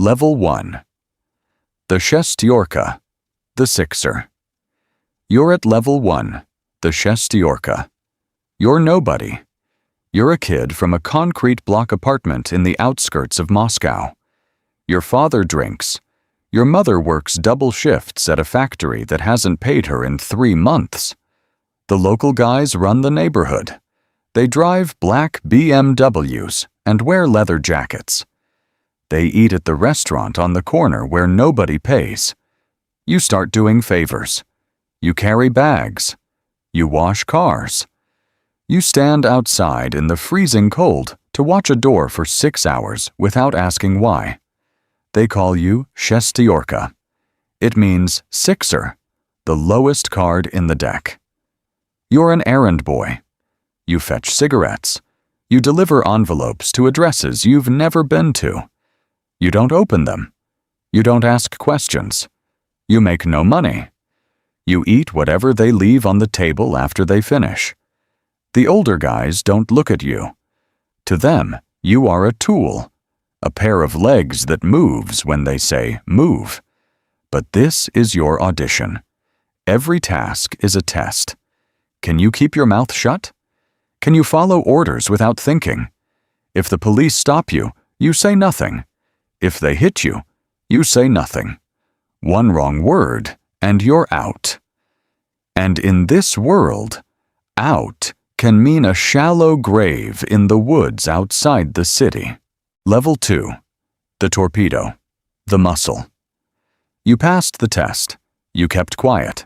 Level 1. The Shestiorka, the Sixer. You're at Level 1, the Shestiorka. You're nobody. You're a kid from a concrete block apartment in the outskirts of Moscow. Your father drinks. Your mother works double shifts at a factory that hasn't paid her in 3 months. The local guys run the neighborhood. They drive black BMWs and wear leather jackets. They eat at the restaurant on the corner where nobody pays. You start doing favors. You carry bags. You wash cars. You stand outside in the freezing cold to watch a door for 6 hours without asking why. They call you Shestiorka. It means sixer, the lowest card in the deck. You're an errand boy. You fetch cigarettes. You deliver envelopes to addresses you've never been to. You don't open them. You don't ask questions. You make no money. You eat whatever they leave on the table after they finish. The older guys don't look at you. To them, you are a tool, a pair of legs that moves when they say move. But this is your audition. Every task is a test. Can you keep your mouth shut? Can you follow orders without thinking? If the police stop you, you say nothing. If they hit you, you say nothing. One wrong word, and you're out. And in this world, out can mean a shallow grave in the woods outside the city. Level 2. The torpedo. The muscle. You passed the test. You kept quiet.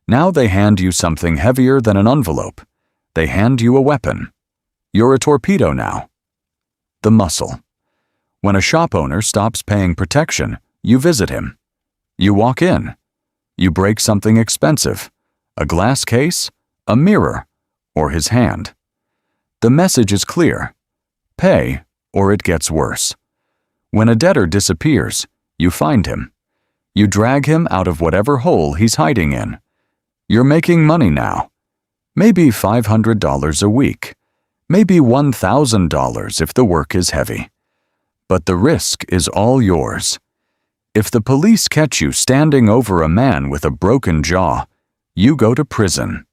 Now they hand you something heavier than an envelope. They hand you a weapon. You're a torpedo now. The muscle. When a shop owner stops paying protection, you visit him. You walk in. You break something expensive. A glass case, a mirror, or his hand. The message is clear. Pay, or it gets worse. When a debtor disappears, you find him. You drag him out of whatever hole he's hiding in. You're making money now. Maybe $500 a week. Maybe $1,000 if the work is heavy. But the risk is all yours. If the police catch you standing over a man with a broken jaw, you go to prison.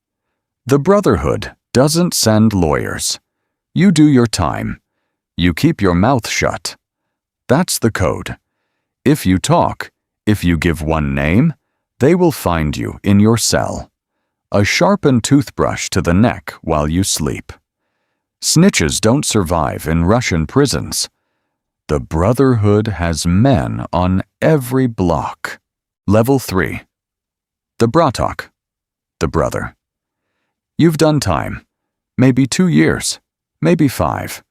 The Brotherhood doesn't send lawyers. You do your time. You keep your mouth shut. That's the code. If you talk, if you give one name, they will find you in your cell. A sharpened toothbrush to the neck while you sleep. Snitches don't survive in Russian prisons. The Brotherhood has men on every block. Level 3. The Bratok. The brother. You've done time. Maybe 2 years. Maybe 5.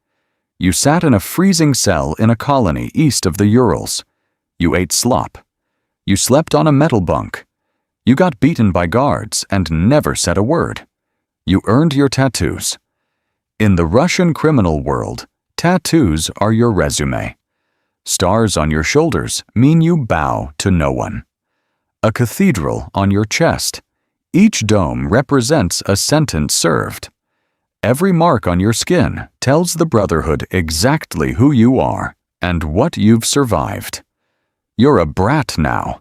You sat in a freezing cell in a colony east of the Urals. You ate slop. You slept on a metal bunk. You got beaten by guards and never said a word. You earned your tattoos. In the Russian criminal world, tattoos are your resume. Stars on your shoulders mean you bow to no one. A cathedral on your chest. Each dome represents a sentence served. Every mark on your skin tells the Brotherhood exactly who you are and what you've survived. You're a brat now,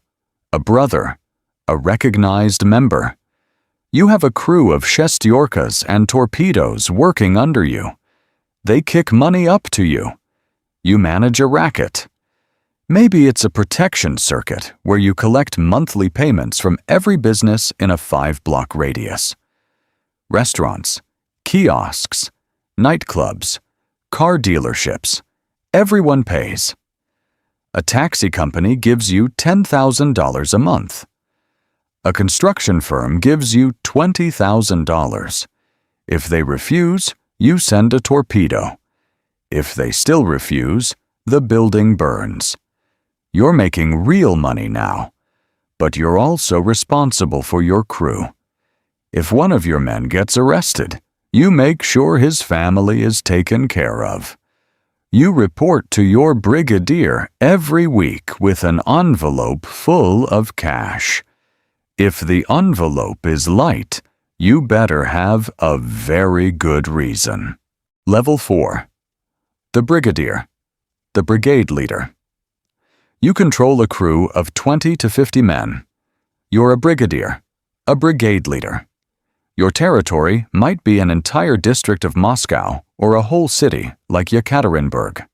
a brother, a recognized member. You have a crew of Shestiorkas and torpedoes working under you. They kick money up to you. You manage a racket. Maybe it's a protection circuit where you collect monthly payments from every business in a 5-block radius. Restaurants, kiosks, nightclubs, car dealerships, everyone pays. A taxi company gives you $10,000 a month. A construction firm gives you $20,000. If they refuse, you send a torpedo. If they still refuse, the building burns. You're making real money now, but you're also responsible for your crew. If one of your men gets arrested, you make sure his family is taken care of. You report to your brigadier every week with an envelope full of cash. If the envelope is light, you better have a very good reason. Level 4. The brigadier. The brigade leader. You control a crew of 20 to 50 men. You're a brigadier, a brigade leader. Your territory might be an entire district of Moscow or a whole city like Yekaterinburg.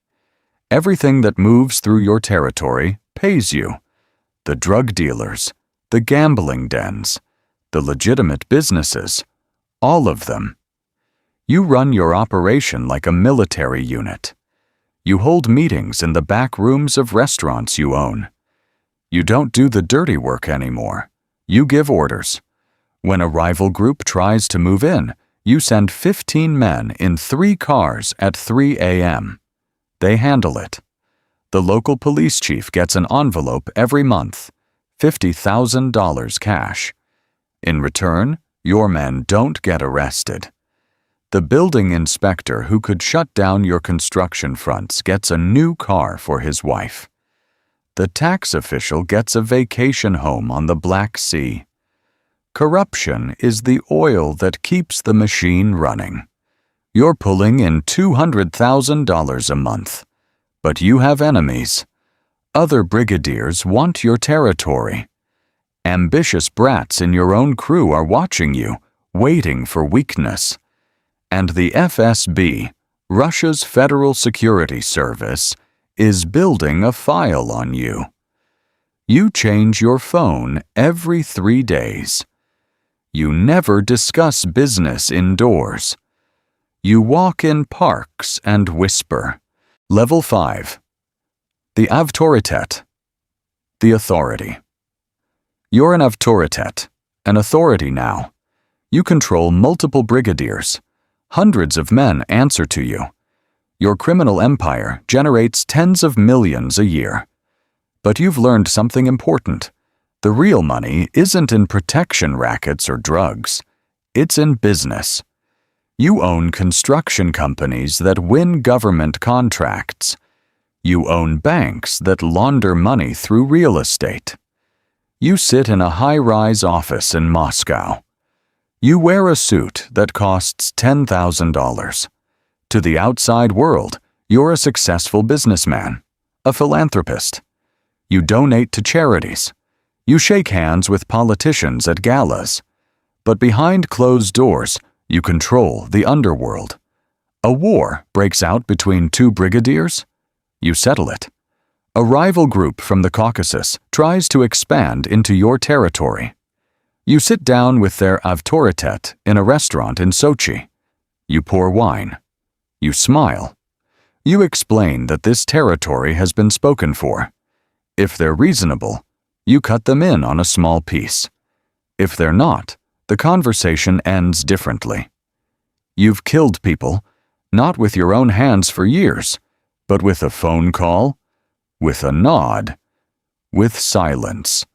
Everything that moves through your territory pays you. The drug dealers, the gambling dens, the legitimate businesses, all of them. You run your operation like a military unit. You hold meetings in the back rooms of restaurants you own. You don't do the dirty work anymore. You give orders. When a rival group tries to move in, you send 15 men in 3 cars at 3 a.m. They handle it. The local police chief gets an envelope every month, $50,000 cash. In return, your men don't get arrested. The building inspector who could shut down your construction fronts gets a new car for his wife. The tax official gets a vacation home on the Black Sea. Corruption is the oil that keeps the machine running. You're pulling in $200,000 a month, but you have enemies. Other brigadiers want your territory. Ambitious brats in your own crew are watching you, waiting for weakness. And the FSB, Russia's Federal Security Service, is building a file on you. You change your phone every 3 days. You never discuss business indoors. You walk in parks and whisper. Level 5. The Avtoritet. The authority. You're an Avtoritet, an authority now. You control multiple brigadiers. Hundreds of men answer to you. Your criminal empire generates tens of millions a year. But you've learned something important. The real money isn't in protection rackets or drugs. It's in business. You own construction companies that win government contracts. You own banks that launder money through real estate. You sit in a high-rise office in Moscow. You wear a suit that costs $10,000. To the outside world, you're a successful businessman, a philanthropist. You donate to charities. You shake hands with politicians at galas. But behind closed doors, you control the underworld. A war breaks out between 2 brigadiers. You settle it. A rival group from the Caucasus tries to expand into your territory. You sit down with their Avtoritet in a restaurant in Sochi. You pour wine. You smile. You explain that this territory has been spoken for. If they're reasonable, you cut them in on a small piece. If they're not, the conversation ends differently. You've killed people, not with your own hands for years, but with a phone call, with a nod, with silence.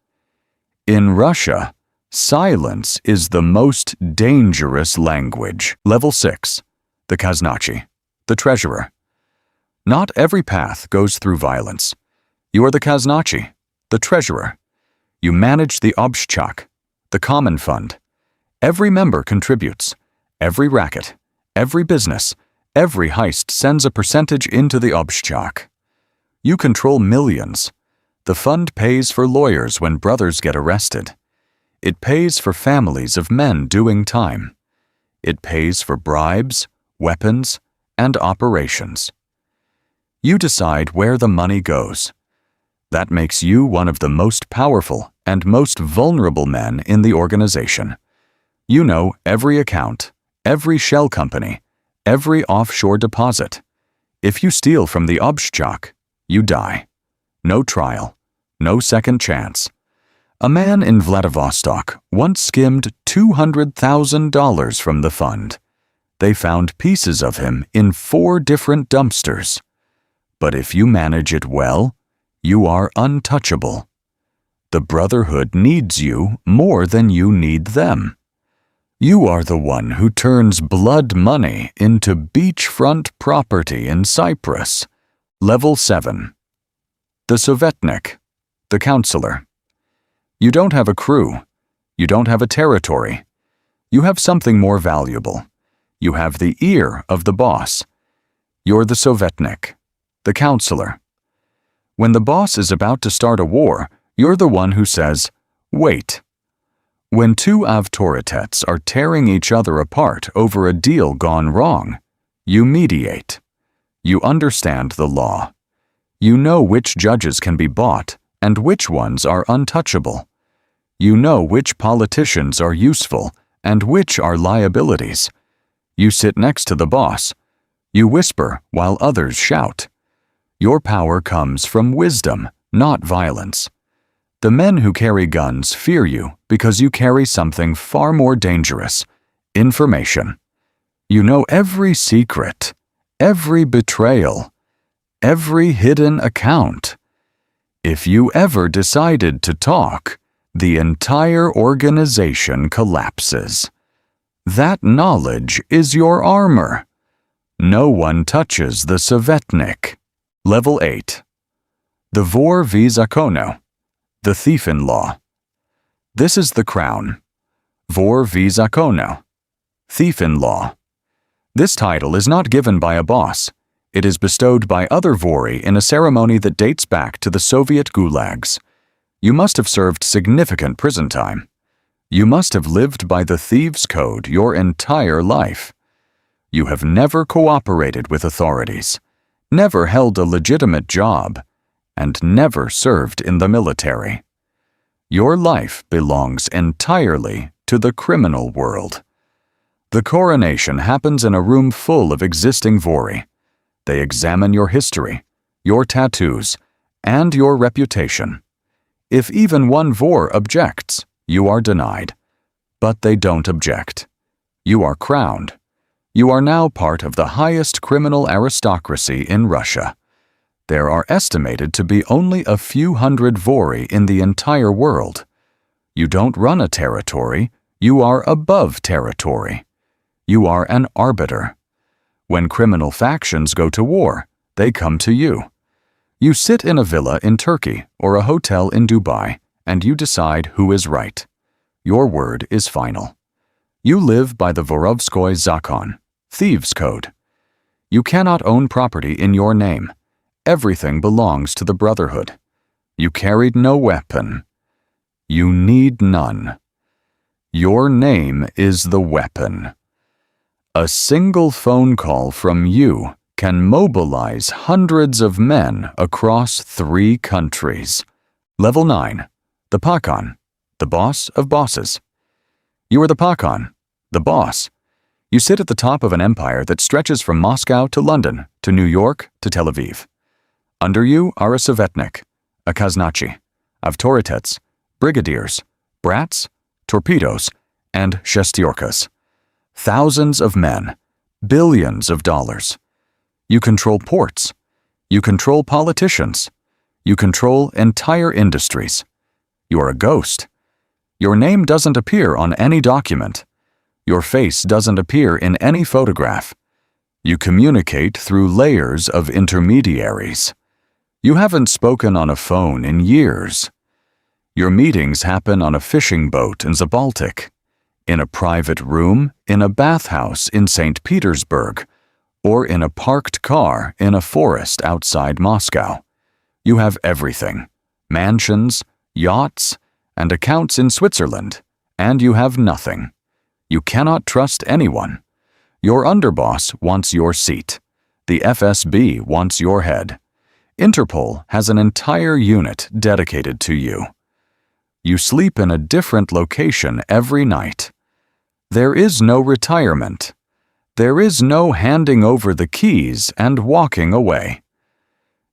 In Russia, silence is the most dangerous language. Level 6. The Khaznachi, the treasurer. Not every path goes through violence. You are the Khaznachi, the treasurer. You manage the obshchak, the common fund. Every member contributes. Every racket, every business, every heist sends a percentage into the obshchak. You control millions. The fund pays for lawyers when brothers get arrested. It pays for families of men doing time. It pays for bribes, weapons, and operations. You decide where the money goes. That makes you one of the most powerful and most vulnerable men in the organization. You know every account, every shell company, every offshore deposit. If you steal from the obshchak, you die. No trial, no second chance. A man in Vladivostok once skimmed $200,000 from the fund. They found pieces of him in 4 different dumpsters. But if you manage it well, you are untouchable. The Brotherhood needs you more than you need them. You are the one who turns blood money into beachfront property in Cyprus. Level 7. The Sovetnik, the counselor. You don't have a crew. You don't have a territory. You have something more valuable. You have the ear of the boss. You're the Sovetnik, the counselor. When the boss is about to start a war, you're the one who says, "Wait." When two autoritats are tearing each other apart over a deal gone wrong, you mediate. You understand the law. You know which judges can be bought and which ones are untouchable. You know which politicians are useful and which are liabilities. You sit next to the boss. You whisper while others shout. Your power comes from wisdom, not violence. The men who carry guns fear you because you carry something far more dangerous: information. You know every secret, every betrayal, every hidden account. If you ever decided to talk, the entire organization collapses. That knowledge is your armor. No one touches the Sovetnik. Level 8. The Vor v Zakono, the thief-in-law. This is the crown. Vor v Zakono, thief-in-law. This title is not given by a boss. It is bestowed by other Vori in a ceremony that dates back to the Soviet gulags. You must have served significant prison time. You must have lived by the thieves' code your entire life. You have never cooperated with authorities, never held a legitimate job, and never served in the military. Your life belongs entirely to the criminal world. The coronation happens in a room full of existing Vori. They examine your history, your tattoos, and your reputation. If even one Vor objects, you are denied. But they don't object. You are crowned. You are now part of the highest criminal aristocracy in Russia. There are estimated to be only a few hundred Vori in the entire world. You don't run a territory, you are above territory. You are an arbiter. When criminal factions go to war, they come to you. You sit in a villa in Turkey or a hotel in Dubai, and you decide who is right. Your word is final. You live by the Vorovskoy Zakon, thieves' code. You cannot own property in your name. Everything belongs to the Brotherhood. You carried no weapon. You need none. Your name is the weapon. A single phone call from you can mobilize hundreds of men across 3 countries. Level 9. The Pakhan, the boss of bosses. You are the Pakhan, the boss. You sit at the top of an empire that stretches from Moscow to London, to New York, to Tel Aviv. Under you are a Sovetnik, a Khaznachi, avtoritets, brigadiers, brats, torpedoes, and shestyorkas. Thousands of men, billions of dollars. You control ports. You control politicians. You control entire industries. You are a ghost. Your name doesn't appear on any document. Your face doesn't appear in any photograph. You communicate through layers of intermediaries. You haven't spoken on a phone in years. Your meetings happen on a fishing boat in the Baltic, in a private room in a bathhouse in St. Petersburg, or in a parked car in a forest outside Moscow. You have everything: mansions, yachts, and accounts in Switzerland, and you have nothing. You cannot trust anyone. Your underboss wants your seat. The FSB wants your head. Interpol has an entire unit dedicated to you. You sleep in a different location every night. There is no retirement. There is no handing over the keys and walking away.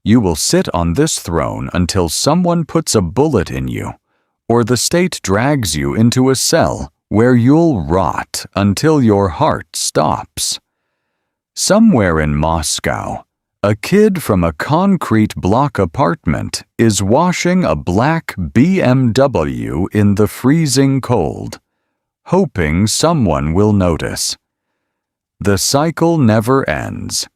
You will sit on this throne until someone puts a bullet in you, or the state drags you into a cell where you'll rot until your heart stops. Somewhere in Moscow, a kid from a concrete block apartment is washing a black BMW in the freezing cold, hoping someone will notice. The cycle never ends.